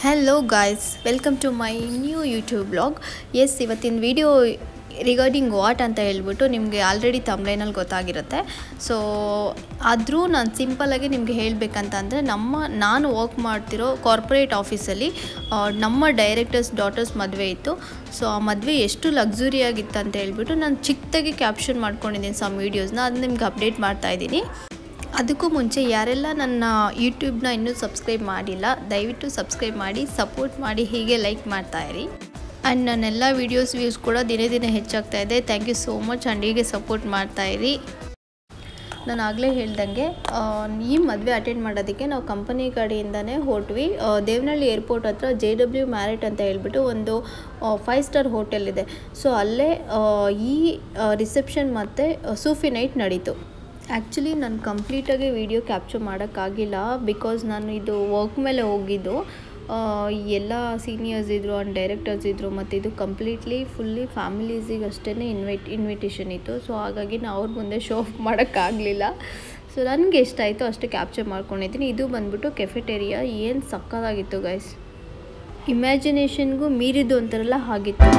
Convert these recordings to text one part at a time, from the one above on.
Hello guys, welcome to my new YouTube vlog. Yes, ಇವತ್ತಿನ video regarding what ಅಂತ ಹೇಳ್ಬಿಟ್ಟು ನಿಮಗೆ ಆಲ್ರೆಡಿ ಥಂಬ್ನೈನಲ್ಲಿ ಗೊತ್ತಾಗಿರುತ್ತೆ. ಸೊ ಆದರೂ ನಾನು ಸಿಂಪಲ್ಲಾಗಿ ನಿಮಗೆ ಹೇಳಬೇಕಂತಂದರೆ ನಾನು ವರ್ಕ್ ಮಾಡ್ತಿರೋ ಕಾರ್ಪೊರೇಟ್ ಆಫೀಸಲ್ಲಿ ನಮ್ಮ ಡೈರೆಕ್ಟರ್ಸ್ ಡಾಟರ್ಸ್ ಮದುವೆ ಇತ್ತು. ಸೊ ಆ ಮದುವೆ ಎಷ್ಟು ಲಕ್ಸುರಿಯಾಗಿತ್ತು ಅಂತ ಹೇಳ್ಬಿಟ್ಟು ನಾನು ಚಿಕ್ಕದಾಗಿ ಕ್ಯಾಪ್ಷನ್ ಮಾಡ್ಕೊಂಡಿದ್ದೀನಿ ಸಮ್ ವೀಡಿಯೋಸ್ನ, ಅದು ನಿಮ್ಗೆ ಅಪ್ಡೇಟ್ ಮಾಡ್ತಾಯಿದ್ದೀನಿ. ಅದಕ್ಕೂ ಮುಂಚೆ ಯಾರೆಲ್ಲ ನನ್ನ ಯೂಟ್ಯೂಬ್ನ ಇನ್ನೂ ಸಬ್ಸ್ಕ್ರೈಬ್ ಮಾಡಿಲ್ಲ, ದಯವಿಟ್ಟು ಸಬ್ಸ್ಕ್ರೈಬ್ ಮಾಡಿ, ಸಪೋರ್ಟ್ ಮಾಡಿ, ಹೀಗೆ ಲೈಕ್ ಮಾಡ್ತಾಯಿರಿ. ಆ್ಯಂಡ್ ನನ್ನೆಲ್ಲ ವೀಡಿಯೋಸ್ ವ್ಯೂಸ್ ಕೂಡ ದಿನೇ ದಿನೇ ಹೆಚ್ಚಾಗ್ತಾ ಇದೆ. Thank you so much. And ಹೀಗೆ ಸಪೋರ್ಟ್ ಮಾಡ್ತಾಯಿರಿ. ನಾನು ಆಗಲೇ ಹೇಳ್ದಂಗೆ ಈ ಮದುವೆ ಅಟೆಂಡ್ ಮಾಡೋದಕ್ಕೆ ನಾವು ಕಂಪನಿ ಕಡೆಯಿಂದನೇ ಹೊರಟ್ವಿ. ದೇವನಹಳ್ಳಿ ಏರ್ಪೋರ್ಟ್ ಹತ್ರ JW ಮ್ಯಾರಿಟ್ ಅಂತ ಹೇಳ್ಬಿಟ್ಟು ಒಂದು 5 ಸ್ಟಾರ್ ಹೋಟೆಲ್ ಇದೆ. ಸೊ ಅಲ್ಲೇ ಈ ರಿಸೆಪ್ಷನ್ ಮತ್ತು ಸೂಫಿ ನೈಟ್ ನಡೀತು. ಆ್ಯಕ್ಚುಲಿ ನಾನು ಕಂಪ್ಲೀಟಾಗಿ ವಿಡಿಯೋ ಕ್ಯಾಪ್ಚರ್ ಮಾಡೋಕ್ಕಾಗಿಲ್ಲ, ಬಿಕಾಸ್ ನಾನು ಇದು ವರ್ಕ್ ಮೇಲೆ ಹೋಗಿದ್ದು. ಎಲ್ಲ ಸೀನಿಯರ್ಸ್ ಇದ್ದರು ಆ್ಯಂಡ್ ಡೈರೆಕ್ಟರ್ಸ್ ಇದ್ದರು, ಮತ್ತು ಇದು ಕಂಪ್ಲೀಟ್ಲಿ ಫುಲ್ಲಿ ಫ್ಯಾಮಿಲೀಸಿಗೆ ಅಷ್ಟೇ ಇನ್ವಿಟೇಷನ್ ಇತ್ತು. ಸೊ ಹಾಗಾಗಿ ನಾನು ಅವ್ರ ಮುಂದೆ ಶೋ ಆಫ್ ಮಾಡೋಕ್ಕಾಗಲಿಲ್ಲ. ಸೊ ನನಗೆ ಎಷ್ಟಾಯಿತು ಅಷ್ಟು ಕ್ಯಾಪ್ಚರ್ ಮಾಡ್ಕೊಂಡಿದ್ದೀನಿ. ಇದು ಬಂದ್ಬಿಟ್ಟು ಕೆಫೆಟೇರಿಯಾ. ಏನು ಸಕ್ಕತ್ತಾಗಿತ್ತು ಗೈಸ್, ಇಮ್ಯಾಜಿನೇಷನ್ಗೂ ಮೀರಿದ್ದು ಅಂತಾರಲ್ಲ ಹಾಗಿತ್ತು.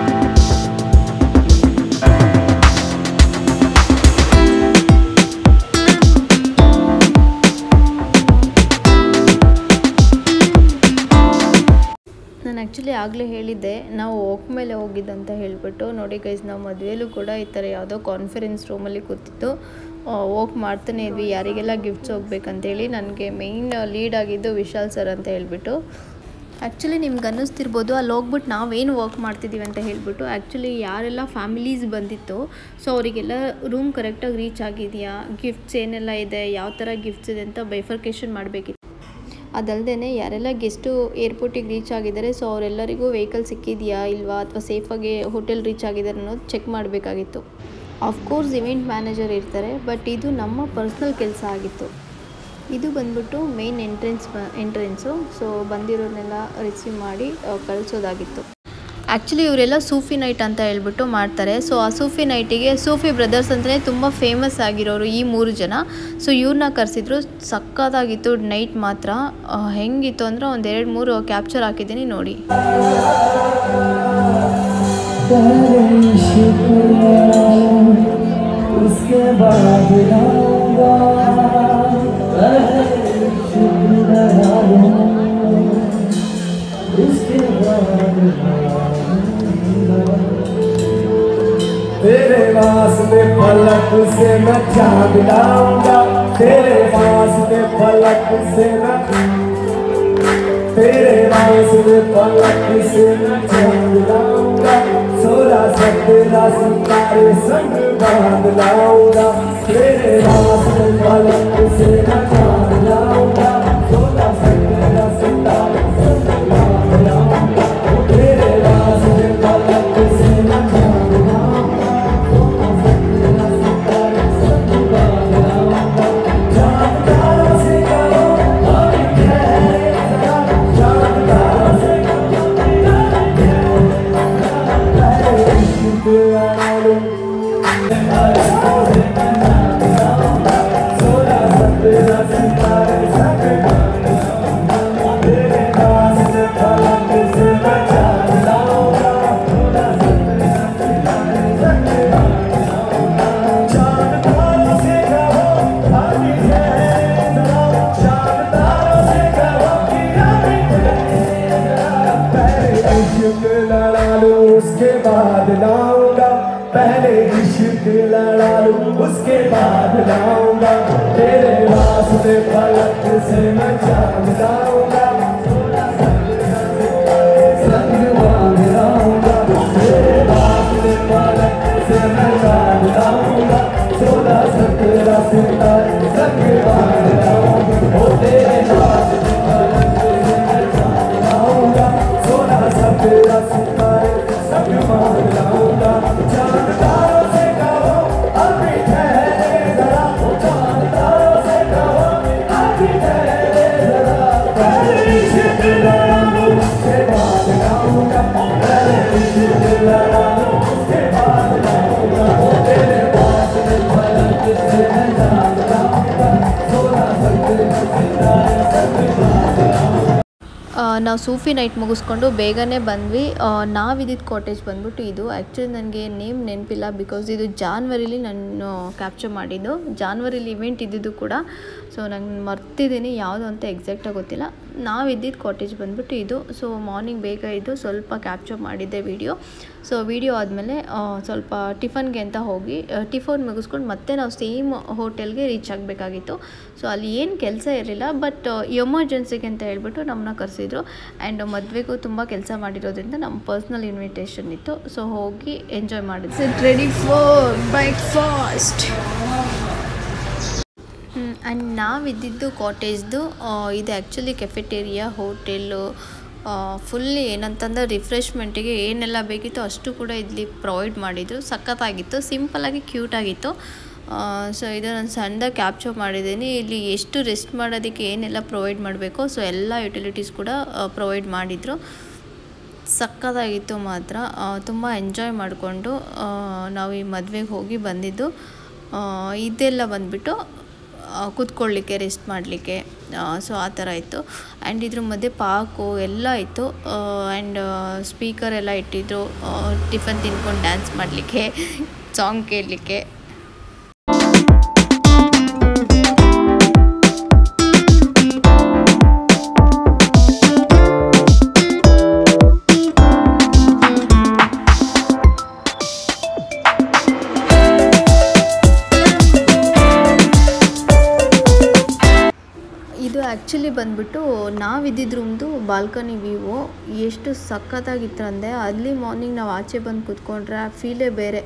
ನಾನು ಆ್ಯಕ್ಚುಲಿ ಆಗಲೇ ಹೇಳಿದ್ದೆ ನಾವು ವಾಕ್ ಮೇಲೆ ಹೋಗಿದ್ದಂತ ಹೇಳಿಬಿಟ್ಟು. ನೋಡಿ ಗೈಸ್, ನಾವು ಮದುವೆಯಲ್ಲೂ ಕೂಡ ಈ ಥರ ಯಾವುದೋ ಕಾನ್ಫರೆನ್ಸ್ ರೂಮಲ್ಲಿ ಕೂತಿದ್ದು ವಾಕ್ ಮಾಡ್ತಾನೆ ಇದ್ವಿ, ಯಾರಿಗೆಲ್ಲ ಗಿಫ್ಟ್ಸ್ ಹೋಗ್ಬೇಕಂತೇಳಿ. ನನಗೆ ಮೇಯ್ನ್ ಲೀಡ್ ಆಗಿದ್ದು ವಿಶಾಲ್ ಸರ್ ಅಂತ ಹೇಳ್ಬಿಟ್ಟು. ಆ್ಯಕ್ಚುಲಿ ನಿಮ್ಗೆ ಅನ್ನಿಸ್ತಿರ್ಬೋದು ಅಲ್ಲಿ ಹೋಗ್ಬಿಟ್ಟು ನಾವೇನು ವರ್ಕ್ ಮಾಡ್ತಿದ್ದೀವಿ ಅಂತ ಹೇಳ್ಬಿಟ್ಟು. ಆ್ಯಕ್ಚುಲಿ ಯಾರೆಲ್ಲ ಫ್ಯಾಮಿಲೀಸ್ ಬಂದಿತ್ತು, ಸೊ ಅವರಿಗೆಲ್ಲ ರೂಮ್ ಕರೆಕ್ಟಾಗಿ ರೀಚ್ ಆಗಿದೆಯಾ, ಗಿಫ್ಟ್ಸ್ ಏನೆಲ್ಲ ಇದೆ, ಯಾವ ಥರ ಗಿಫ್ಟ್ಸ್ ಇದೆ ಅಂತ ಬೈಫರ್ಕೇಷನ್ ಮಾಡಬೇಕಿತ್ತು. ಅದಲ್ಲದೆ ಯಾರೆಲ್ಲ ಗೆಸ್ಟು ಏರ್ಪೋರ್ಟಿಗೆ ರೀಚ್ ಆಗಿದ್ದಾರೆ, ಸೊ ಅವರೆಲ್ಲರಿಗೂ ವೆಹಿಕಲ್ ಸಿಕ್ಕಿದೆಯಾ ಇಲ್ವಾ, ಅಥವಾ ಸೇಫಾಗಿ ಹೋಟೆಲ್ ರೀಚ್ ಆಗಿದ್ದಾರೆ ಅನ್ನೋದು ಚೆಕ್ ಮಾಡಬೇಕಾಗಿತ್ತು. ಆಫ್ಕೋರ್ಸ್ ಇವೆಂಟ್ ಮ್ಯಾನೇಜರ್ ಇರ್ತಾರೆ, ಬಟ್ ಇದು ನಮ್ಮ ಪರ್ಸ್ನಲ್ ಕೆಲಸ ಆಗಿತ್ತು. ಇದು ಬಂದ್ಬಿಟ್ಟು ಮೇನ್ ಎಂಟ್ರೆನ್ಸು. ಸೊ ಬಂದಿರೋನೆಲ್ಲ ರಿಸೀವ್ ಮಾಡಿ ಕಳಿಸೋದಾಗಿತ್ತು. ಆ್ಯಕ್ಚುಲಿ ಇವರೆಲ್ಲ ಸೂಫಿ ನೈಟ್ ಅಂತ ಹೇಳ್ಬಿಟ್ಟು ಮಾಡ್ತಾರೆ. ಸೊ ಆ ಸೂಫಿ ನೈಟಿಗೆ ಸೂಫಿ ಬ್ರದರ್ಸ್ ಅಂತಲೇ ತುಂಬ ಫೇಮಸ್ ಆಗಿರೋರು ಈ 3 ಜನ. ಸೊ ಇವ್ರನ್ನ ಕರೆಸಿದ್ರು. ಸಕ್ಕತ್ತಾಗಿತ್ತು ನೈಟ್ ಮಾತ್ರ. ಹೆಂಗಿತ್ತು ಅಂದರೆ ಒಂದು 2-3 ಕ್ಯಾಪ್ಚರ್ ಹಾಕಿದ್ದೀನಿ ನೋಡಿ. तेरे वास्ते पलक से मैं चाँद लाऊंगा, तेरे वास्ते पलक से मैं, तेरे वास्ते पलक से मैं चाँद लाऊंगा, 16-17 सितारे संग बांध लाऊंगा, तेरे वास्ते पलक से मैं चाँद लाऊंगा, 16-17 सितारे संग बांध लाऊंगा, तेरे वास्ते पलक से मैं चाँद लाऊंगा, उसके बाद लाऊंगा, पहले इश्क लड़ा लूं, उसके बाद लाऊंगा, तेरे वास्ते पलक से मैं चाँद लाऊंगा, संग बांध लाऊंगा, तेरे वास्ते पलक से मैं चाँद लाऊंगा, 16-17 सितारे संग बांध लाऊंगा, ओ तेरे वास्ते पलक से मैं चाँद लाऊंगा, 16-17 सितारे संग बांध लाऊंगा, चाँद तारों से कहो अभी ठहरे जरा, चाँद तारों से कहो अभी ठहरे जरा, ನಾವು ಸೂಫಿ ನೈಟ್ ಮುಗಿಸ್ಕೊಂಡು ಬೇಗನೆ ಬಂದ್ವಿ. ನಾವಿದ್ದಿದ್ದು ಕಾಟೇಜ್ ಬಂದ್ಬಿಟ್ಟು ಇದು. ಆ್ಯಕ್ಚುಲಿ ನನಗೆ ನೇಮ್ ನೆನಪಿಲ್ಲ, ಬಿಕಾಸ್ ಇದು ಜಾನ್ವರಿಲಿ ನಾನು ಕ್ಯಾಪ್ಚರ್ ಮಾಡಿದ್ದು. ಜಾನ್ವರಿಲಿ ಇವೆಂಟ್ ಇದ್ದಿದ್ದು ಕೂಡ, ಸೊ ನಂಗೆ ಮರ್ತಿದ್ದೀನಿ ಯಾವುದು ಅಂತ ಎಕ್ಸಾಕ್ಟಾಗಿ ಗೊತ್ತಿಲ್ಲ. ನಾವಿದ್ದಿದ್ದು ಕಾಟೇಜ್ ಬಂದ್ಬಿಟ್ಟು ಇದು. ಸೊ ಮಾರ್ನಿಂಗ್ ಬೇಗ ಇದ್ದು ಸ್ವಲ್ಪ ಕ್ಯಾಪ್ಚರ್ ಮಾಡಿದ್ದೆ ವಿಡಿಯೋ. ಸೊ ವಿಡಿಯೋ ಆದಮೇಲೆ ಸ್ವಲ್ಪ ಟಿಫನ್ಗೆ ಅಂತ ಹೋಗಿ ಟಿಫನ್ ಮುಗಿಸ್ಕೊಂಡು ಮತ್ತೆ ನಾವು ಸೇಮ್ ಹೋಟೆಲ್ಗೆ ರೀಚ್ ಆಗಬೇಕಾಗಿತ್ತು. ಸೊ ಅಲ್ಲಿ ಏನು ಕೆಲಸ ಇರಲಿಲ್ಲ, ಬಟ್ ಎಮರ್ಜೆನ್ಸಿಗೆ ಅಂತ ಹೇಳ್ಬಿಟ್ಟು ನಮ್ಮನ್ನ ಕರೆಸಿದ್ರು. ಆ್ಯಂಡ್ ಮದುವೆಗೂ ತುಂಬ ಕೆಲಸ ಮಾಡಿರೋದ್ರಿಂದ ನಮ್ಮ ಪರ್ಸ್ನಲ್ ಇನ್ವಿಟೇಷನ್ ಇತ್ತು. ಸೊ ಹೋಗಿ ಎಂಜಾಯ್ ಮಾಡಿದ್ವಿ. Ready for breakfast. ಆ್ಯಂಡ್ ನಾವಿದ್ದಿದ್ದು ಕಾಟೇಜ್ದು. ಇದು ಆ್ಯಕ್ಚುಲಿ ಕೆಫೆಟೇರಿಯಾ ಹೋಟೆಲ್ಲು. ಫುಲ್ ಏನಂತಂದ್ರೆ ರಿಫ್ರೆಶ್ಮೆಂಟಿಗೆ ಏನೆಲ್ಲ ಬೇಕಿತ್ತು ಅಷ್ಟು ಕೂಡ ಇಲ್ಲಿ ಪ್ರೊವೈಡ್ ಮಾಡಿದರು. ಸಖತ್ತಾಗಿತ್ತು, ಸಿಂಪಲ್ಲಾಗಿ ಕ್ಯೂಟಾಗಿತ್ತು. ಸೊ ಇದು ನಾನು ಸಣ್ಣದಾಗಿ ಕ್ಯಾಪ್ಚರ್ ಮಾಡಿದ್ದೀನಿ. ಇಲ್ಲಿ ಎಷ್ಟು ರೆಸ್ಟ್ ಮಾಡೋದಕ್ಕೆ ಏನೆಲ್ಲ ಪ್ರೊವೈಡ್ ಮಾಡಬೇಕು, ಸೊ ಎಲ್ಲ ಯುಟಿಲಿಟೀಸ್ ಕೂಡ ಪ್ರೊವೈಡ್ ಮಾಡಿದರು. ಸಖತ್ತಾಗಿತ್ತು ಮಾತ್ರ. ತುಂಬ ಎಂಜಾಯ್ ಮಾಡಿಕೊಂಡು ನಾವು ಈ ಮದುವೆಗೆ ಹೋಗಿ ಬಂದಿದ್ದು. ಇದೆಲ್ಲ ಬಂದುಬಿಟ್ಟು ಕೂತ್ಕೊಳ್ಳಿಕ್ಕೆ, ರೆಸ್ಟ್ ಮಾಡಲಿಕ್ಕೆ. ಸೊ ಆ ಥರ ಇತ್ತು. ಆ್ಯಂಡ್ ಇದ್ರ ಮಧ್ಯೆ ಪಾರ್ಕು ಎಲ್ಲ ಇತ್ತು. ಆ್ಯಂಡ್ ಸ್ಪೀಕರ್ ಎಲ್ಲ ಇಟ್ಟಿದ್ರು ಟಿಫನ್ ತಿನ್ಕೊಂಡು ಡ್ಯಾನ್ಸ್ ಮಾಡಲಿಕ್ಕೆ, ಸಾಂಗ್ ಕೇಳಲಿಕ್ಕೆ. ಇದು ಆ್ಯಕ್ಚುಲಿ ಬಂದ್ಬಿಟ್ಟು ನಾವಿದ್ದಿದ್ದ ರೂಮ್ದು ಬಾಲ್ಕನಿ ವ್ಯೂ ಎಷ್ಟು ಸಖತ್ತಾಗಿತ್ತು ಅಂದರೆ, ಅಲ್ಲಿ ಮಾರ್ನಿಂಗ್ ನಾವು ಆಚೆ ಬಂದು ಕೂತ್ಕೊಂಡ್ರೆ ಆ ಫೀಲೇ ಬೇರೆ.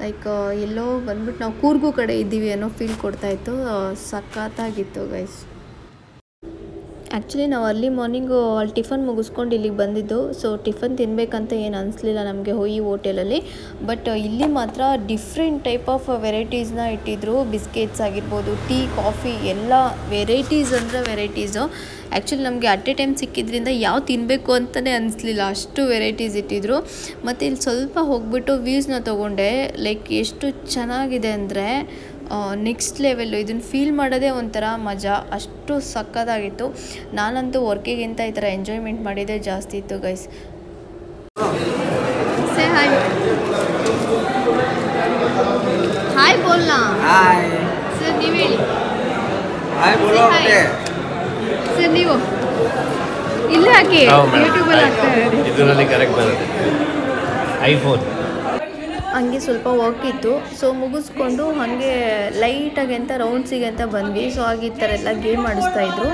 ಲೈಕ್ ಎಲ್ಲೋ ಬಂದ್ಬಿಟ್ಟು ನಾವು ಕೂರ್ಗು ಕಡೆ ಇದ್ದೀವಿ ಅನ್ನೋ ಫೀಲ್ ಕೊಡ್ತಾಯಿತ್ತು. ಸಖತ್ತಾಗಿತ್ತು ಗೈಸ್. ಆ್ಯಕ್ಚುಲಿ ನಾವು ಅರ್ಲಿ ಮಾರ್ನಿಂಗು ಅಲ್ಲಿ ಟಿಫನ್ ಮುಗಿಸ್ಕೊಂಡು ಇಲ್ಲಿಗೆ ಬಂದಿದ್ದು. ಸೊ ಟಿಫನ್ ತಿನ್ನಬೇಕಂತ ಏನು ಅನಿಸ್ಲಿಲ್ಲ ನಮಗೆ ಈ ಹೋಟೆಲಲ್ಲಿ. ಬಟ್ ಇಲ್ಲಿ ಮಾತ್ರ ಡಿಫ್ರೆಂಟ್ ಟೈಪ್ ಆಫ್ ವೆರೈಟೀಸ್ನ ಇಟ್ಟಿದ್ರು. ಬಿಸ್ಕೆಟ್ಸ್ ಆಗಿರ್ಬೋದು, ಟೀ, ಕಾಫಿ, ಎಲ್ಲ ವೆರೈಟೀಸ್ ಅಂದರೆ ವೆರೈಟೀಸು. ಆ್ಯಕ್ಚುಲಿ ನಮಗೆ ಅಟ್ ಎ ಟೈಮ್ ಸಿಕ್ಕಿದ್ರಿಂದ ಯಾವ ತಿನ್ನಬೇಕು ಅಂತಲೇ ಅನಿಸ್ಲಿಲ್ಲ, ಅಷ್ಟು ವೆರೈಟೀಸ್ ಇಟ್ಟಿದ್ರು. ಮತ್ತು ಇಲ್ಲಿ ಸ್ವಲ್ಪ ಹೋಗ್ಬಿಟ್ಟು ವ್ಯೂಸ್ನ ತೊಗೊಂಡೆ. ಲೈಕ್ ಎಷ್ಟು ಚೆನ್ನಾಗಿದೆ ಅಂದರೆ ನೆಕ್ಸ್ಟ್ ಲೆವೆಲ್ಲು. ಇದನ್ನು ಫೀಲ್ ಮಾಡೋದೇ ಒಂಥರ ಮಜಾ, ಅಷ್ಟು ಸಕ್ಕತ್ತಾಗಿತ್ತು. ನಾನಂತೂ ವರ್ಕಿಗಿಂತ ಈ ಥರ ಎಂಜಾಯ್ಮೆಂಟ್ ಮಾಡಿದ್ದೇ ಜಾಸ್ತಿ ಇತ್ತು ಗೈಸ್. Say hi. ಹಾಯ್ ಬೋಲ್ನಾ. ಹಾಯ್ ಸರ್ ನೀವು ಹೇಳಿ. ಹಾಯ್ ಬೋಲೋ ಮತ್ತೆ. ಸರ್ ನೀವು ಇಲ್ಲೇ ಹಾಕಿ, ಯೂಟ್ಯೂಬಲ್ಲಿ ಹಾಕ್ತಾ ಇರೋದು. ಇದರಲ್ಲಿ ಕರೆಕ್ಟ್ ಬರುತ್ತೆ. ಐಫೋನ್ ಹಂಗೆ ಸ್ವಲ್ಪ ವರ್ಕ್ ಇತ್ತು. ಸೊ ಮುಗಿಸ್ಕೊಂಡು ಹಾಗೆ ಲೈಟಾಗಿ ಅಂತ ರೌಂಡ್ಸಿಗೆ ಅಂತ ಬಂದ್ವಿ. ಸೊ ಹಾಗೆ ಈ ಥರ ಎಲ್ಲ ಗೇಮ್ ಆಡಿಸ್ತಾಯಿದ್ರು.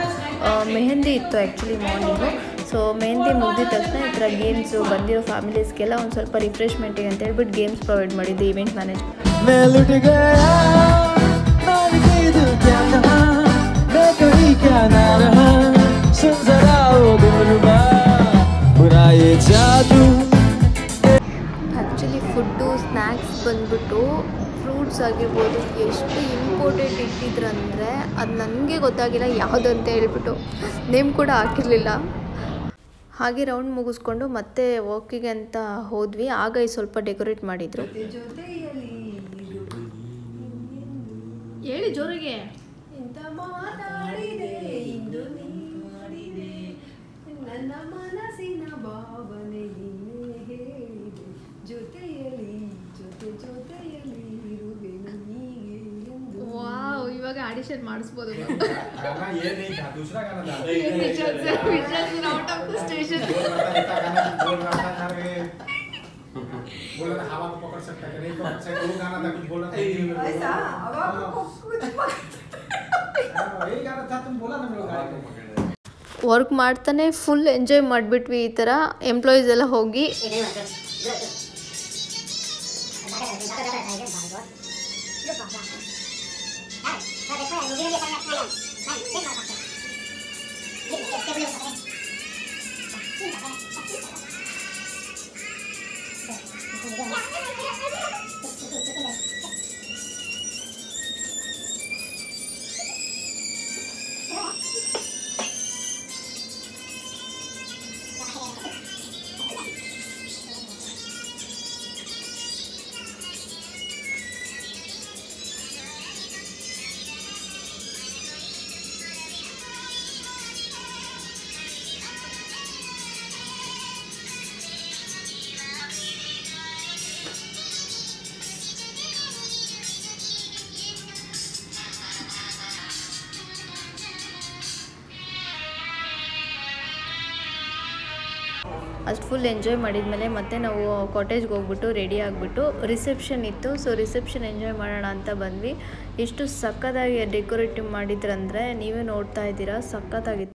ಮೆಹಂದಿ ಇತ್ತು ಆ್ಯಕ್ಚುಲಿ ಮಾರ್ನಿಂಗು. ಸೊ ಮೆಹಂದಿ ಮುಗಿದ ತಕ್ಷಣ ಈ ಥರ ಗೇಮ್ಸು ಬಂದಿರೋ ಫ್ಯಾಮಿಲೀಸ್ಗೆಲ್ಲ ಒಂದು ಸ್ವಲ್ಪ ರಿಫ್ರೆಶ್ಮೆಂಟಿಗೆ ಅಂತ ಹೇಳ್ಬಿಟ್ಟು ಗೇಮ್ಸ್ ಪ್ರೊವೈಡ್ ಮಾಡಿದ್ದು event manage. Actually food snacks ಬಂದ್ಬಿಟ್ಟು ಫ್ರೂಟ್ಸ್ ಆಗಿರ್ಬೋದು ಎಷ್ಟು ಇಂಪಾರ್ಟೆಂಟ್ ಇಟ್ಟಿದ್ರಂದರೆ ಅದು ನನಗೆ ಗೊತ್ತಾಗಿಲ್ಲ ಯಾವುದಂತ ಹೇಳ್ಬಿಟ್ಟು, ನೇಮ್ ಕೂಡ ಹಾಕಿರಲಿಲ್ಲ. ಹಾಗೆ ರೌಂಡ್ ಮುಗಿಸ್ಕೊಂಡು ಮತ್ತೆ ವರ್ಕಿಗೆ ಅಂತ ಹೋದ್ವಿ. ಆಗ ಸ್ವಲ್ಪ ಡೆಕೋರೇಟ್ ಮಾಡಿದರು. ಹೇಳಿ ಜೋರಿಗೆ. ನನ್ನ ಮನಸ್ಸಿನ ಭಾವನೆ ಹೇಳಿದೆ, ಜೊತೆಯಲ್ಲಿ ಜೊತೆಯಲ್ಲಿ ಇರುವೆನು ಹೀಗೆ ಎಂದು. ವಾವ್, ಇವಾಗ ಆಡಿಷನ್ ಮಾಡಿಸ್ಬೋದು. Out of the station. Work ಮಾಡ್ತಾನೆ ಫುಲ್ ಎಂಜಾಯ್ ಮಾಡಿಬಿಟ್ವಿ. ಈ ಥರ ಎಂಪ್ಲಾಯೀಸ್ ಎಲ್ಲ ಹೋಗಿ ಅಷ್ಟು ಫುಲ್ ಎಂಜಾಯ್ ಮಾಡಿದ್ಮೇಲೆ ಮತ್ತೆ ನಾವು ಕಾಟೇಜ್ಗೆ ಹೋಗ್ಬಿಟ್ಟು ರೆಡಿ ಆಗಿಬಿಟ್ಟು ರಿಸೆಪ್ಷನ್ ಇತ್ತು. ಸೊ ರಿಸೆಪ್ಷನ್ ಎಂಜಾಯ್ ಮಾಡೋಣ ಅಂತ ಬಂದ್ವಿ. ಎಷ್ಟು ಸಖತ್ತಾಗಿ ಡೆಕೋರೇಟಿವ್ ಮಾಡಿದ್ರಂದರೆ ನೀವೇ ನೋಡ್ತಾ ಇದ್ದೀರಾ, ಸಖತ್ತಾಗಿತ್ತು.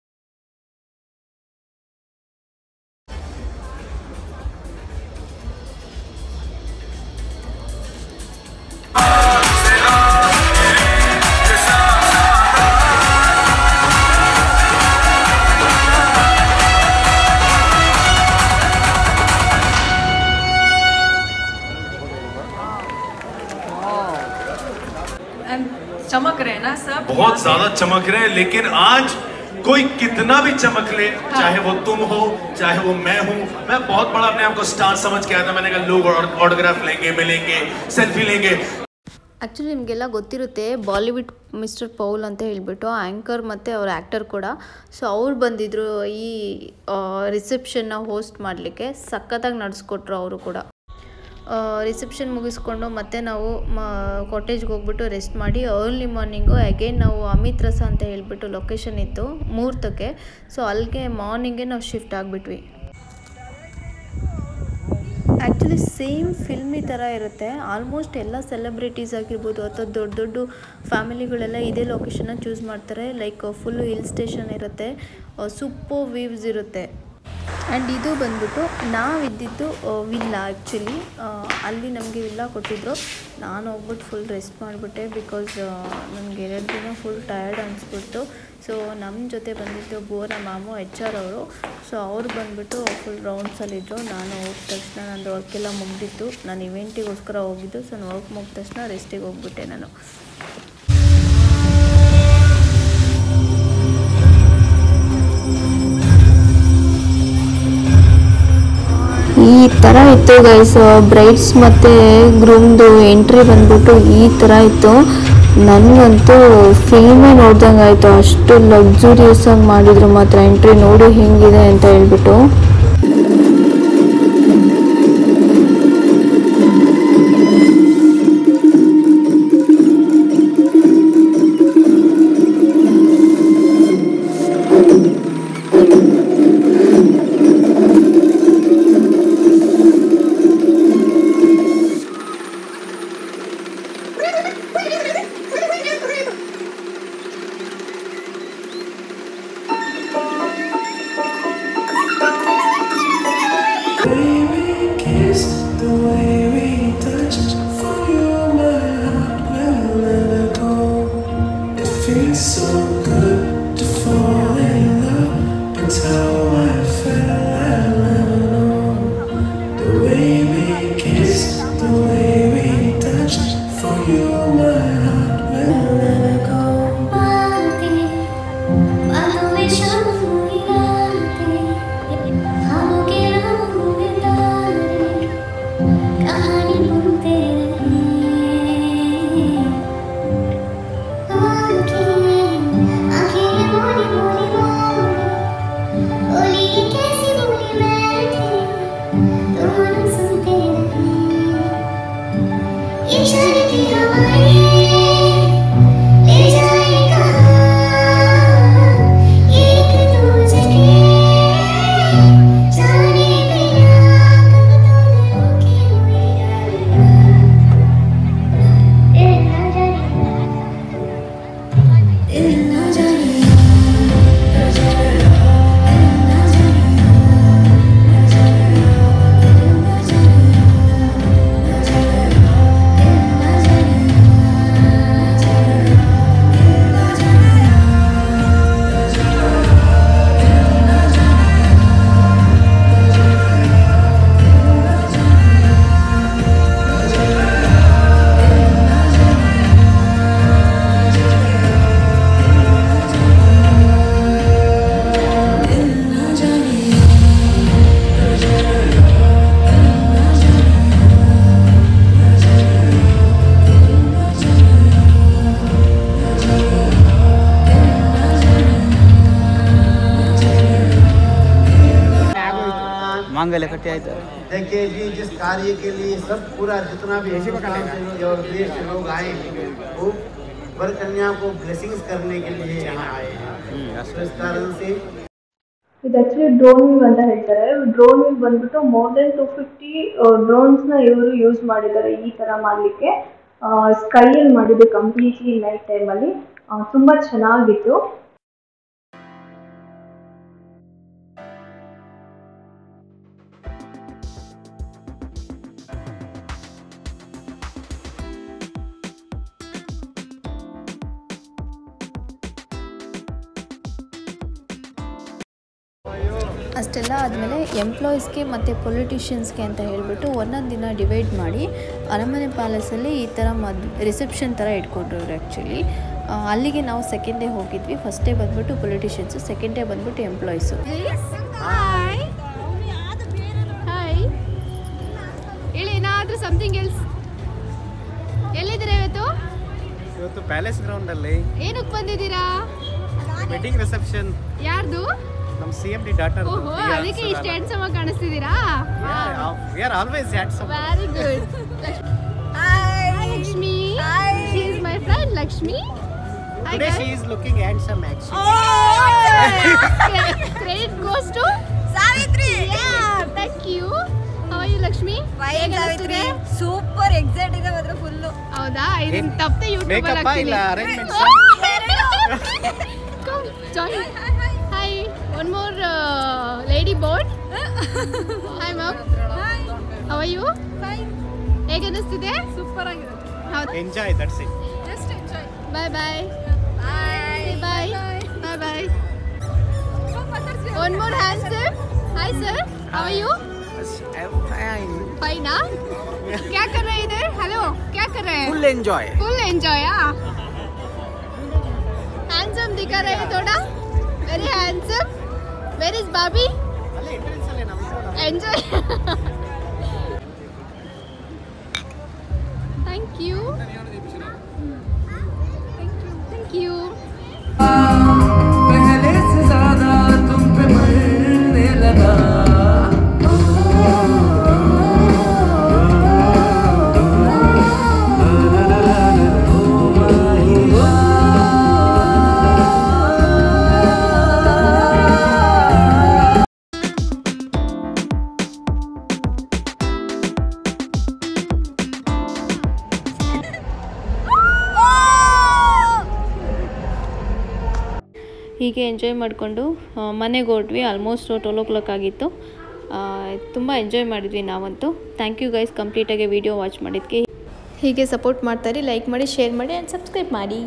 चमक रहे हैं ना सब, बहुत ज्यादा चमक रहे हैं। लेकिन आज कोई कितना भी चमक ले, चाहे वो तुम हो चाहे वो मैं हूं, मैं बहुत बड़ा अपने आप को स्टार समझ के आया था। मैंने कहा लोग ऑटोग्राफ लेंगे, मिलेंगे, सेल्फी लेंगे। ಆ್ಯಕ್ಚುಲಿ ನಿಮಗೆಲ್ಲ ಗೊತ್ತಿರುತ್ತೆ ಬಾಲಿವುಡ್ ಮಿಸ್ಟರ್ ಪೌಲ್ ಅಂತ ಹೇಳಿಬಿಟ್ಟು ಆ್ಯಂಕರ್ ಮತ್ತು ಅವ್ರ ಆ್ಯಕ್ಟರ್ ಕೂಡ. ಸೊ ಅವ್ರು ಬಂದಿದ್ದರು ಈ ರಿಸೆಪ್ಷನ್ನ ಹೋಸ್ಟ್ ಮಾಡಲಿಕ್ಕೆ. ಸಖತ್ತಾಗಿ ನಡೆಸ್ಕೊಟ್ರು ಅವರು ಕೂಡ. ರಿಸೆಪ್ಷನ್ ಮುಗಿಸ್ಕೊಂಡು ಮತ್ತೆ ನಾವು ಕಾಟೇಜ್ಗೆ ಹೋಗ್ಬಿಟ್ಟು ರೆಸ್ಟ್ ಮಾಡಿ ಅರ್ಲಿ ಮಾರ್ನಿಂಗು ಅಗೇನ್ ನಾವು ಅಮಿತ್ ರಸ ಅಂತ ಹೇಳಿಬಿಟ್ಟು ಲೊಕೇಶನ್ ಇತ್ತು ಮುಹೂರ್ತಕ್ಕೆ. ಸೊ ಅಲ್ಲಿಗೆ ಮಾರ್ನಿಂಗೇ ನಾವು ಶಿಫ್ಟ್ ಆಗಿಬಿಟ್ವಿ. ಆ್ಯಕ್ಚುಲಿ ಸೇಮ್ ಫಿಲ್ಮಿ ಥರ ಇರುತ್ತೆ. ಆಲ್ಮೋಸ್ಟ್ ಎಲ್ಲ ಸೆಲೆಬ್ರಿಟೀಸ್ ಆಗಿರ್ಬೋದು ಅಥವಾ ದೊಡ್ಡ ದೊಡ್ಡ ಫ್ಯಾಮಿಲಿಗಳೆಲ್ಲ ಇದೇ ಲೊಕೇಶನ್ನ ಚೂಸ್ ಮಾಡ್ತಾರೆ. ಲೈಕ್ ಫುಲ್ಲು ಹಿಲ್ ಸ್ಟೇಷನ್ ಇರುತ್ತೆ, ಸೂಪರ್ ವ್ಯೂವ್ಸ್ ಇರುತ್ತೆ. ಆ್ಯಂಡ್ ಇದು ಬಂದ್ಬಿಟ್ಟು ನಾವಿದ್ದಿದ್ದು ವಿಲ್ಲಾ. ಆ್ಯಕ್ಚುಲಿ ಅಲ್ಲಿ ನಮಗೆ ವಿಲ್ಲಾ ಕೊಟ್ಟಿದ್ದರು. ನಾನು ಹೋಗ್ಬಿಟ್ಟು ಫುಲ್ ರೆಸ್ಟ್ ಮಾಡಿಬಿಟ್ಟೆ ಬಿಕಾಸ್ ನನಗೆ 2 ದಿನ ಫುಲ್ ಟಯರ್ಡ್ ಅನಿಸ್ಬಿಡ್ತು. ಸೊ ನಮ್ಮ ಜೊತೆ ಬಂದಿದ್ದು ಬೋರ ಮಾಮು HR ಅವರು. ಸೊ ಅವ್ರು ಬಂದುಬಿಟ್ಟು ಫುಲ್ ರೌಂಡ್ಸಲ್ಲಿದ್ದರು. ನಾನು ಹೋದ ತಕ್ಷಣ ನಂದು ವರ್ಕೆಲ್ಲ ಮುಗಿದಿತ್ತು. ನಾನು ಇವೆಂಟಿಗೋಸ್ಕರ ಹೋಗಿದ್ದು. ಸೊ ನಾನು ವರ್ಕ್ ಮುಗಿದ ತಕ್ಷಣ ರೆಸ್ಟಿಗೆ ಹೋಗ್ಬಿಟ್ಟೆ ನಾನು. ಈ ಥರ ಇತ್ತು ಗೈಸ್ ಬ್ರೈಡ್ಸ್ ಮತ್ತು ಗ್ರೂಮ್ದು ಎಂಟ್ರಿ ಬಂದ್ಬಿಟ್ಟು ಈ ಥರ ಇತ್ತು. ನನಗಂತೂ ಫಿಲ್ಮೇ ನೋಡ್ದಂಗೆ ಆಯಿತು. ಅಷ್ಟು ಲಕ್ಸುರಿಯಸ್ ಆಗಿ ಮಾಡಿದ್ರು ಮಾತ್ರ ಎಂಟ್ರಿ. ನೋಡಿ ಹೆಂಗಿದೆ ಅಂತ ಹೇಳ್ಬಿಟ್ಟು. मांगल्य कट्टे आयता देखिए जी जिस कार्य के लिए सब पूरा जितना भी हिंदुस्तान से लोग और देश से लोग आए हैं वो वर कन्या को ब्लेसिंग्स करने के लिए यहाँ आए हैं। तो इस कारण से ಇದು ಆ್ಯಕ್ಚುಲಿ ಡ್ರೋನ್ ವಿಂಗ್ ಅಂತ ಹೇಳ್ತಾರೆ. ಡ್ರೋನ್ ವಿಂಗ್ ಬಂದ್ಬಿಟ್ಟು ಮೋರ್ ದೆನ್ 250 ಡ್ರೋನ್ಸ್ನ ಇವರು ಯೂಸ್ ಮಾಡಿದ್ದಾರೆ ಈ ಥರ ಮಾಡಲಿಕ್ಕೆ. ಸ್ಕೈಯಲ್ಲಿ ಮಾಡಿದ್ದು ಕಂಪ್ಲೀಟ್ಲಿ ನೈಟ್ ಟೈಮಲ್ಲಿ. ತುಂಬ ಚೆನ್ನಾಗಿತ್ತು. ಅಷ್ಟೆಲ್ಲ ಆದಮೇಲೆ ಎಂಪ್ಲಾಯೀಸ್ಗೆ ಮತ್ತು ಪೊಲಿಟಿಷಿಯನ್ಸ್ಗೆ ಅಂತ ಹೇಳಿಬಿಟ್ಟು ಒಂದೊಂದು ದಿನ ಡಿವೈಡ್ ಮಾಡಿ ಅರಮನೆ ಪ್ಯಾಲೇಸಲ್ಲಿ ಈ ಥರ ರಿಸೆಪ್ಷನ್ ಥರ ಇಟ್ಕೊಂಡ್ರು ಇವರು ಆ್ಯಕ್ಚುಲಿ. ಅಲ್ಲಿಗೆ ನಾವು ಸೆಕೆಂಡ್ ಡೇ ಹೋಗಿದ್ವಿ. ಫಸ್ಟ್ ಡೇ ಬಂದ್ಬಿಟ್ಟು ಪೊಲಿಟಿಷಿಯನ್ಸು, ಸೆಕೆಂಡ್ ಡೇ ಬಂದ್ಬಿಟ್ಟು ಎಂಪ್ಲಾಯೀಸು. ಹಾಯ್ ಹೇಳಿ ಏನಾದರೂ ಸಮಥಿಂಗ್ ಎಲ್ಸ್. ಎಲ್ಲಿದ್ದೀರಾ ಇವತ್ತು? ಇವತ್ತು ಪ್ಯಾಲೇಸ್ ಗ್ರೌಂಡಲ್ಲಿ. ಏನಕ್ಕೆ ಬಂದಿದ್ದೀರಾ? Wedding reception. ಯಾರ್ದು? ನಮ್ಮ CMD ಡಾಟರ್. ಓಹೋ, ಅದಕ್ಕೆ ಇಷ್ಟು ಹ್ಯಾಂಡ್ಸಮ್ ಆಗಿ ಕಾಣಿಸ್ತಿದ್ದೀರಾ? We are always handsome. Very good. Hi Lakshmi. Hi. She is my friend Lakshmi. Today she is looking handsome actually. Credit goes to Savitri. Yeah, thank you. How are you Lakshmi? Fine Savitri. Super excited ಇದೆ ಮಾತ್ರ full. ಹೌದಾ? ಇದನ್ನ ತಪ್ಪದೆ YouTube ಅಲ್ಲಿ Makeup ಹಾಕ್ತೀನಿ. ಇಲ್ಲ arrangements. Come join. Hi. One more lady board. Hi ma'am. Hi. How are you? Fine. ಹೇಗೆ ಅನಿಸ್ತಿದೆ? ಸೂಪರ್ ಆಗಿದೆ. ಹೌದು. Enjoy, that's it. Just enjoy. Bye bye. Bye. Bye. Bye bye. One more handsome. Hi sir. How are you? I'm fine. Fine ना? क्या कर रहे हैं इधर? Hello. क्या कर रहे हैं? Full enjoy. Full enjoy हाँ. Handsome दिखा रहे हैं थोड़ा. Very handsome. Where is Bobby? Enjoy. Thank you. Thank you. पहले से ज़्यादा तुम पे मरने लगा. ಹೀಗೆ ಎಂಜಾಯ್ ಮಾಡಿಕೊಂಡು ಮನೆಗೆ ಹೊರಟ್ವಿ. ಆಲ್ಮೋಸ್ಟ್ 12 o'clock ಆಗಿತ್ತು. ತುಂಬ ಎಂಜಾಯ್ ಮಾಡಿದ್ವಿ ನಾವಂತೂ. ಥ್ಯಾಂಕ್ ಯು ಗೈಸ್ ಕಂಪ್ಲೀಟಾಗಿ ವಿಡಿಯೋ ವಾಚ್ ಮಾಡಿದ್ದಕ್ಕೆ. ಹೀಗೆ ಸಪೋರ್ಟ್ ಮಾಡ್ತಾರೆ. ಲೈಕ್ ಮಾಡಿ, ಶೇರ್ ಮಾಡಿ ಆ್ಯಂಡ್ ಸಬ್ಸ್ಕ್ರೈಬ್ ಮಾಡಿ.